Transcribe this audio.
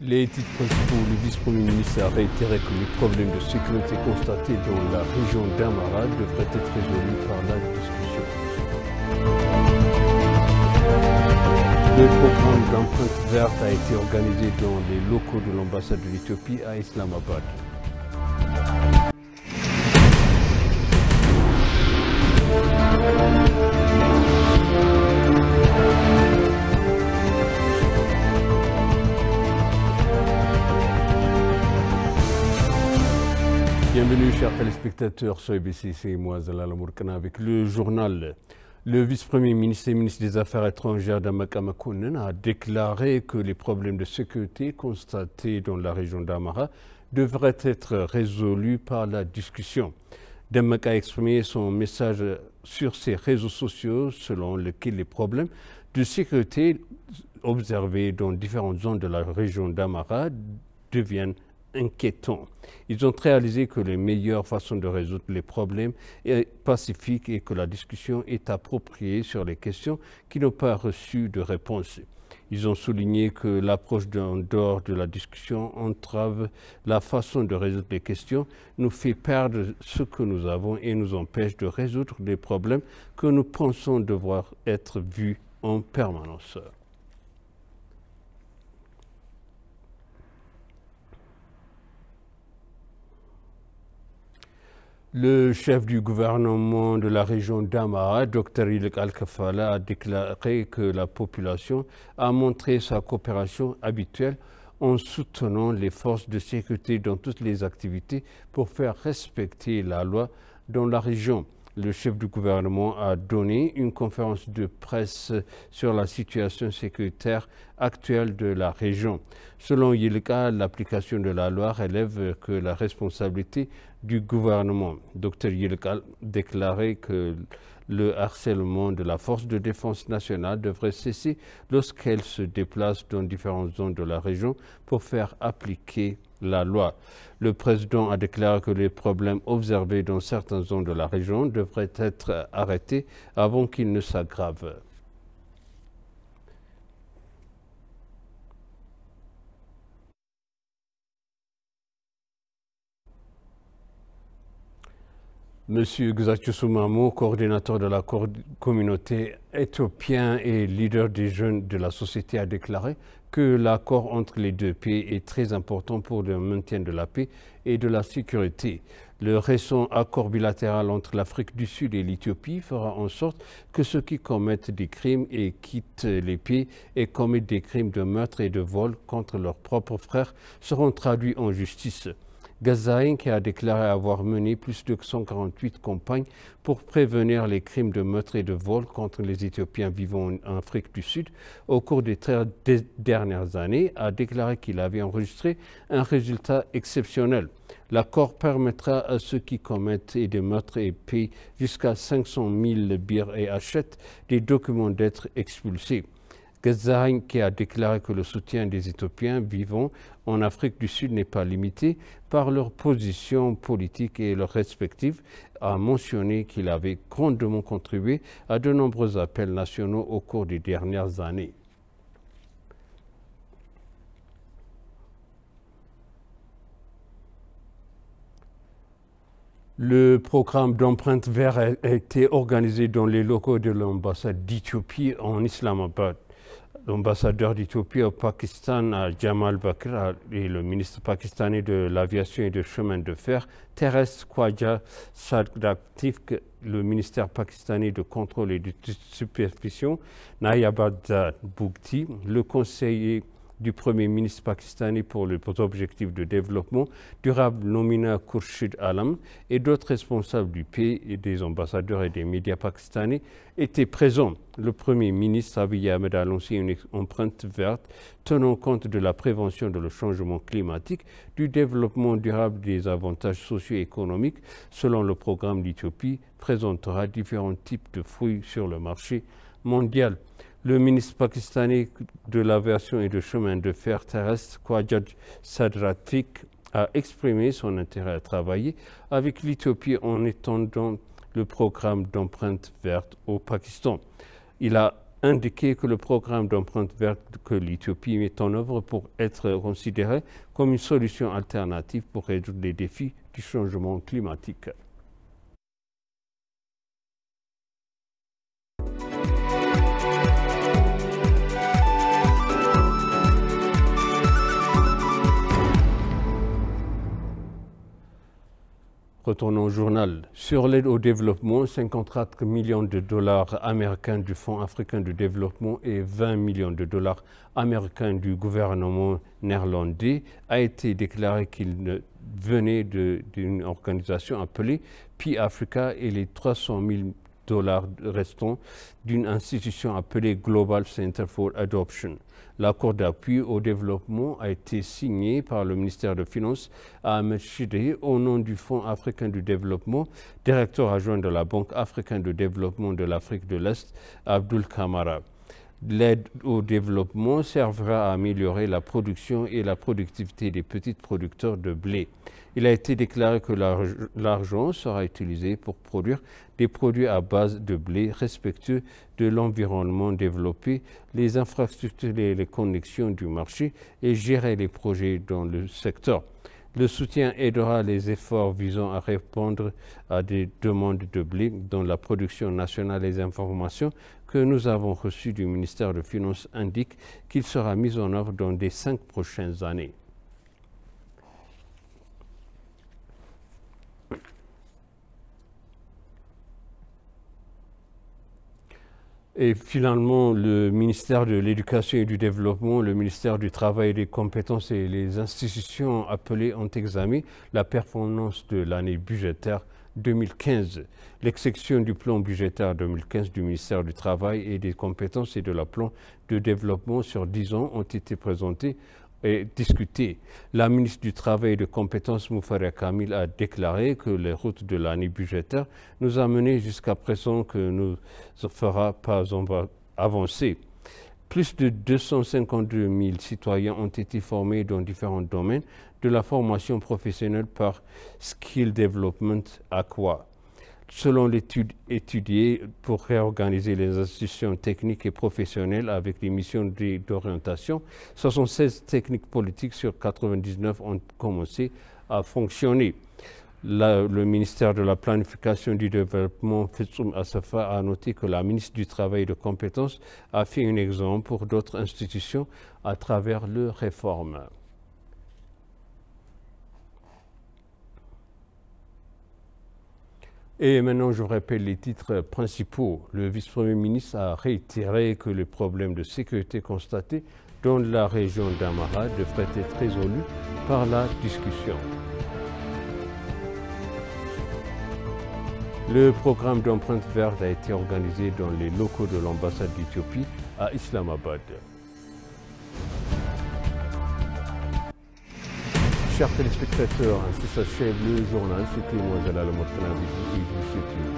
Les titres principaux, le vice-premier ministre a réitéré que les problèmes de sécurité constatés dans la région d'Amara devraient être résolus par la discussion. Le programme d'empreinte verte a été organisé dans les locaux de l'ambassade de l'Éthiopie à Islamabad. Bienvenue chers téléspectateurs sur EBC, c'est moi Zalal Amourkana avec le journal. Le vice-premier ministre et ministre des Affaires étrangères Damaka Makonnen a déclaré que les problèmes de sécurité constatés dans la région d'Amara devraient être résolus par la discussion. Damaka a exprimé son message sur ses réseaux sociaux selon lequel les problèmes de sécurité observés dans différentes zones de la région d'Amara deviennent inquiétants. Ils ont réalisé que les meilleures façons de résoudre les problèmes est pacifique et que la discussion est appropriée sur les questions qui n'ont pas reçu de réponse. Ils ont souligné que l'approche en dehors de la discussion entrave la façon de résoudre les questions, nous fait perdre ce que nous avons et nous empêche de résoudre des problèmes que nous pensons devoir être vus en permanence. Le chef du gouvernement de la région d'Amara, Dr Ilek Al-Kafala, a déclaré que la population a montré sa coopération habituelle en soutenant les forces de sécurité dans toutes les activités pour faire respecter la loi dans la région. Le chef du gouvernement a donné une conférence de presse sur la situation sécuritaire actuelle de la région. Selon Yilka, l'application de la loi relève que la responsabilité du gouvernement. Dr Yilka a déclaré que le harcèlement de la force de défense nationale devrait cesser lorsqu'elle se déplace dans différentes zones de la région pour faire appliquer la loi. Le président a déclaré que les problèmes observés dans certaines zones de la région devraient être arrêtés avant qu'ils ne s'aggravent. Monsieur Gzachew Soumamo, coordinateur de la communauté éthiopienne et leader des jeunes de la société, a déclaré que l'accord entre les deux pays est très important pour le maintien de la paix et de la sécurité. Le récent accord bilatéral entre l'Afrique du Sud et l'Éthiopie fera en sorte que ceux qui commettent des crimes et quittent les pays et commettent des crimes de meurtre et de vol contre leurs propres frères seront traduits en justice. Gazaïn, qui a déclaré avoir mené plus de 148 campagnes pour prévenir les crimes de meurtre et de vol contre les Éthiopiens vivant en Afrique du Sud au cours des dernières années, a déclaré qu'il avait enregistré un résultat exceptionnel. L'accord permettra à ceux qui commettent des meurtres et payent jusqu'à 500 000 birrs et achètent des documents d'être expulsés. Gazaïn, qui a déclaré que le soutien des Éthiopiens vivant en Afrique du Sud n'est pas limité par leur position politique et leurs respectives, a mentionné qu'il avait grandement contribué à de nombreux appels nationaux au cours des dernières années. Le programme d'empreinte verte a été organisé dans les locaux de l'ambassade d'Éthiopie en Islamabad. L'ambassadeur d'Éthiopie au Pakistan, Jamal Bakr, et le ministre pakistanais de l'aviation et des chemins de fer, terrestre Khwaja Sadaqtifq, le ministère pakistanais de contrôle et de supervision, Nayabad Bugti, le conseiller du Premier ministre pakistanais pour les objectifs de développement durable Nomina Khurshid Alam et d'autres responsables du pays et des ambassadeurs et des médias pakistanais étaient présents. Le Premier ministre Abiy Ahmed a lancé une empreinte verte tenant compte de la prévention de le changement climatique, du développement durable des avantages socio-économiques. Selon le programme, l'Éthiopie présentera différents types de fruits sur le marché mondial. Le ministre pakistanais de l'aviation et de chemin de fer terrestre, Khwaja Sadaqtifq, a exprimé son intérêt à travailler avec l'Éthiopie en étendant le programme d'empreinte verte au Pakistan. Il a indiqué que le programme d'empreinte verte que l'Éthiopie met en œuvre pour être considéré comme une solution alternative pour résoudre les défis du changement climatique. Retournons au journal. Sur l'aide au développement, 54 millions de dollars américains du Fonds africain de développement et 20 millions de dollars américains du gouvernement néerlandais a été déclaré qu'il venait d'une organisation appelée Pi Africa et les 300 000 dollars restants d'une institution appelée Global Center for Adoption. L'accord d'appui au développement a été signé par le ministère des Finances à Ahmed Shideh au nom du Fonds africain du développement, directeur adjoint de la Banque africaine de développement de l'Afrique de l'Est, Abdul Kamara. L'aide au développement servira à améliorer la production et la productivité des petits producteurs de blé. Il a été déclaré que l'argent sera utilisé pour produire des produits à base de blé respectueux de l'environnement, développer les infrastructures et les connexions du marché et gérer les projets dans le secteur. Le soutien aidera les efforts visant à répondre à des demandes de blé dans la production nationale. Les informations que nous avons reçues du ministère des Finances indiquent qu'il sera mis en œuvre dans les 5 prochaines années. Et finalement, le ministère de l'Éducation et du Développement, le ministère du Travail et des Compétences et les institutions appelées ont examiné la performance de l'année budgétaire 2015. L'exécution du plan budgétaire 2015 du ministère du Travail et des Compétences et de la plan de développement sur 10 ans ont été présentées et discuté. La ministre du Travail et des Compétences, Moufaria Kamil, a déclaré que les routes de l'année budgétaire nous a menés jusqu'à présent que nous ne fera pas avancer. Plus de 252 000 citoyens ont été formés dans différents domaines de la formation professionnelle par Skill Development Aqua. Selon l'étude étudiée pour réorganiser les institutions techniques et professionnelles avec les missions d'orientation, 76 techniques politiques sur 99 ont commencé à fonctionner. Le ministère de la Planification du Développement, Fitsoum Assafa, a noté que la ministre du Travail et de Compétences a fait un exemple pour d'autres institutions à travers leurs réformes. Et maintenant, je vous rappelle les titres principaux. Le vice-premier ministre a réitéré que les problèmes de sécurité constatés dans la région d'Amara devraient être résolus par la discussion. Le programme d'empreinte verte a été organisé dans les locaux de l'ambassade d'Éthiopie à Islamabad. Chers téléspectateurs, ainsi s'achève le journal. C'était moi, Jalal Mortana, je vous souhaite une